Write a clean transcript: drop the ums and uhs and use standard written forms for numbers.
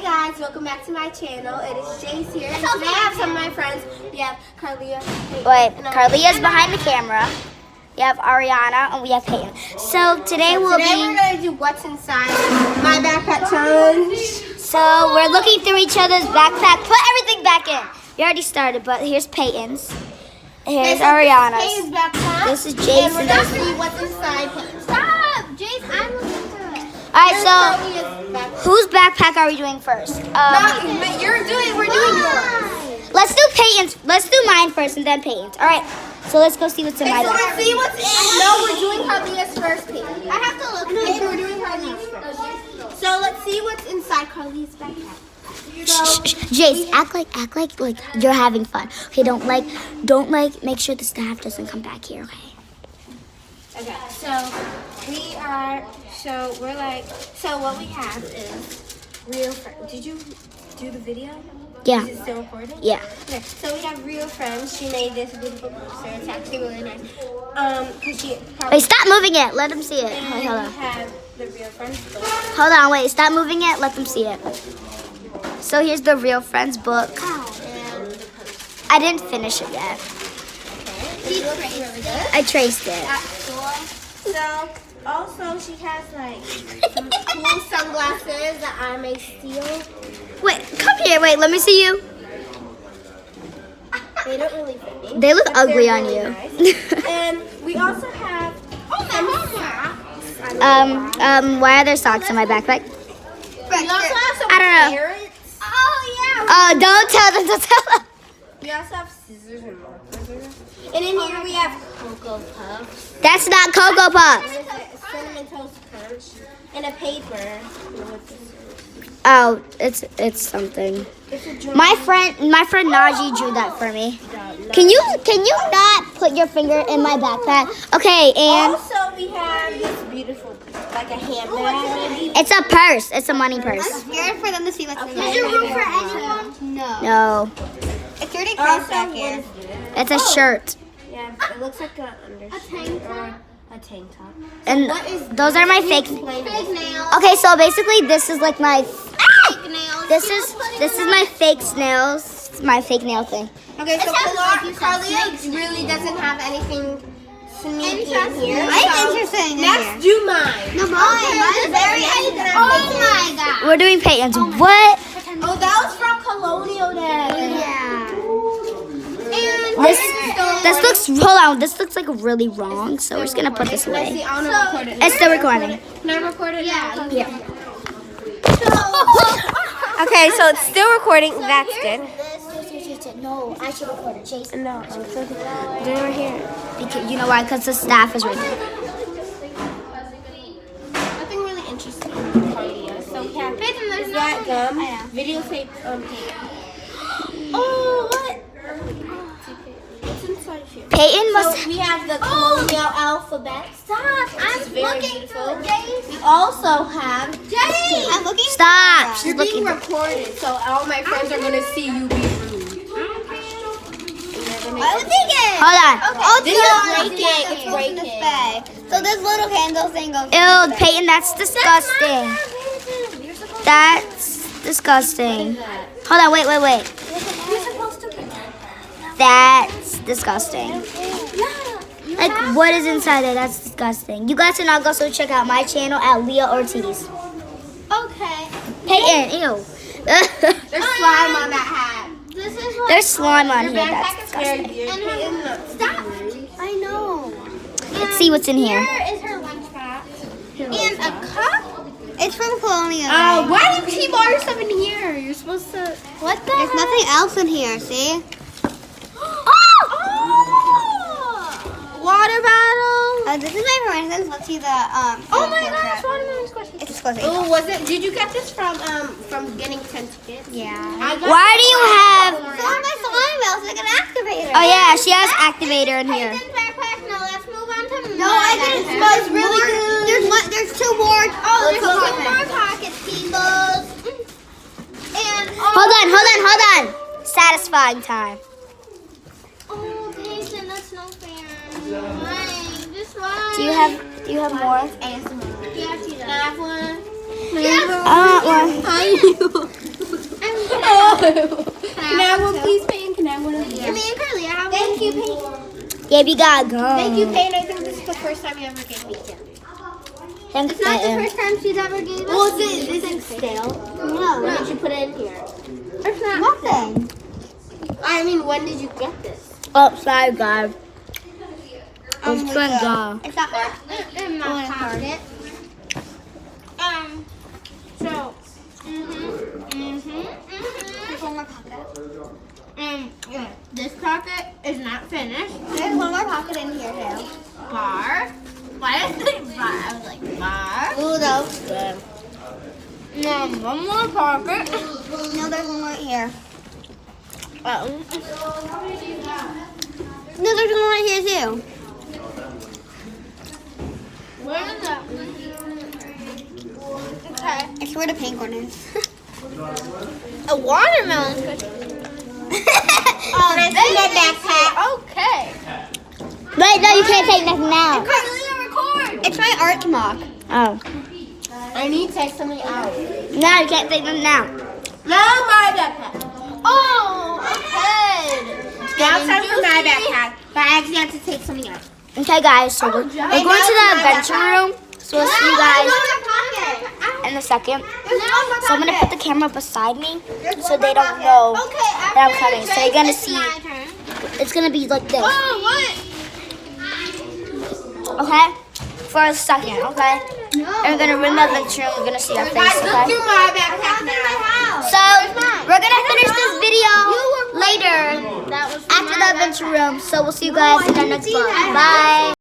Hey guys, welcome back to my channel. It is Jace here. And today I have some of my friends. We have Carleah. Wait, Carleah's behind the camera. We have Arianna and we have Payton. So today we're going to do what's inside my backpack challenge. So we're looking through each other's backpack. Put everything back in. We already started, but here's Payton's. Here's Arianna's. Payton's backpack. This is Jace. And we're going to see what's inside Payton's. Stop! Jace, I'm looking through it. Alright, so whose backpack are we doing first? We're doing yours. Let's do Payton's. Let's do mine first and then Payton's. Alright, so let's go see what's in my So backpack. let's see what's in. No, we're doing Carleah's first, Payton. I have to look. Okay, we're doing Carleah's first. So let's see what's inside Carleah's backpack. So, Jace, act like you're having fun. Okay, don't make sure the staff doesn't come back here, okay? okay, so what we have is real friends. Did you do the video? Yeah. Is it still recording? Yeah. Okay, so we have real friends. She made this beautiful poster. It's actually really nice. Cause she probably. Wait, stop moving it. Let them see it. And Wait, hold on. we have the real friends book. Hold on, wait. Stop moving it. Let them see it. So here's the Real Friends book. And I didn't finish it yet. it looks really good. I traced it. At school. So also she has like some cool sunglasses that I may steal. Wait, come here. Wait, let me see you. They don't really fit me. They look but ugly they're on really you. nice. And we also have socks. Why are there socks in my backpack? We also have some I don't know. carrots. Oh yeah. Oh, don't tell them. Don't tell them. We also have scissors and markers. And in here we have Cocoa Puffs. That's not Cocoa Puffs. Cinnamon Toast Crunch. And a paper. Oh, it's something. It's a drawing. My friend Najee drew that for me. Can you not put your finger in my backpack? Okay, and Also we have this beautiful, like a handbag. it's a purse. It's a money purse. Scared for them to see what's in Is there room for anyone? No, It's dirty clothes back here. it's a shirt. Yeah, it looks like a undershirt or a tank top. And those are my fake. Fake nails. Okay, so basically this is like my Fake nails. this is my fake nails. It's my fake nail thing. Okay, so Carleah really doesn't have anything sneaky in here. I'm interested in Next, do mine. No, mine's very Oh my god. We're doing Payton's. What? Oh, that was from Colonial Day. Yeah. This looks. Hold on. This looks like really wrong. So we're just gonna put this Let's see, away. I want to record it. It's still recording. Can I record it? Yeah. Okay, so it's still recording. That's good. No, I should record it, Jason. No, I'm so do it right here. Because you know why? Because the staff is right there. Nothing really interesting in Carleah. So we have is that gum, videotape tape. Oh, what? What's inside here? Payton must. So we have the colonial alphabet. Stop! I'm very beautiful. We also have I'm looking. Stop. She's You're being looking. recorded, so all my friends are gonna see you be rude. I would take it. Hold on. Oh, This is breaking. It's breaking. So this little candle thing goes. Ew, Payton, that's disgusting. That's disgusting. Hold on, wait. You're supposed to pretend that. That's disgusting. Like, what is inside there? That's disgusting. You guys can also check out my channel at Leah Ortiz. Okay. Payton, ew. There's slime on that hat. This is what. There's slime on Your here. backpack That's is very disgusting. weird. Stop. I know. Let's see what's in here. Here is her lunch pack. And a cup. It's from Colonial. Why do you keep all your stuff in here? You're supposed to. What the? There's nothing else in here. See? Water bottle. This is my permissions. Let's see the Oh my gosh, watermelon squishy. It's disgusting. Oh, was it? Did you get this from getting 10 tickets? Yeah. I got Why do you have... So on my slime bells, like an activator. Oh, yeah, she has activator in here. No, let's move on to No, I didn't. It smells really good. There's two more. Oh, there's two two more pockets, people. And Hold on. Satisfying time. oh, Jason, that's no fair. Why? Just why? Do you have more? ASMR. You have to do Can I that. have one? I want one. I Can I have one, please, Payton? Can I have one of these? Me and Carleah have Thank you, Payton. Yeah, we got gum. Thank you, Payton. I think this is the first time you ever gave me candy. Thanks, It's not the Payton. first time she's ever gave us. Well, is it stale? No. When did you put it in here? It's not. Nothing. I mean, when did you get this? Oh, sorry, guys. It's fun, guys. It's not in my pocket. So. There's one more pocket. This pocket is not finished. There's one more pocket in here too. Bar. Why did I say bar? I was like, bar. Ooh, though. One more pocket. No, there's one right here. Oh. No, there's one right here too. Where is that? Okay. It's where the pink one is. A watermelon cookie. That's in my backpack. Okay. Wait, no, you can't take nothing now. Carleah, record. It's my art mock. Oh. I need to take something out. No, you can't take them now. Now my backpack. Oh, okay. Now it's time for my backpack. But I actually have to take something out. Okay, guys, so we're going to the adventure room. So we'll see you guys in a second. So I'm going to put the camera beside me so they don't know that I'm coming. So you're going to see, it's going to be like this. Oh, what? Okay? For a second, okay? And we're going to run the adventure room. We're going to see our face, Guys, look okay? through my backpack now. So, we're going to finish this video later after the adventure room. So we'll see you guys in our next vlog. Bye.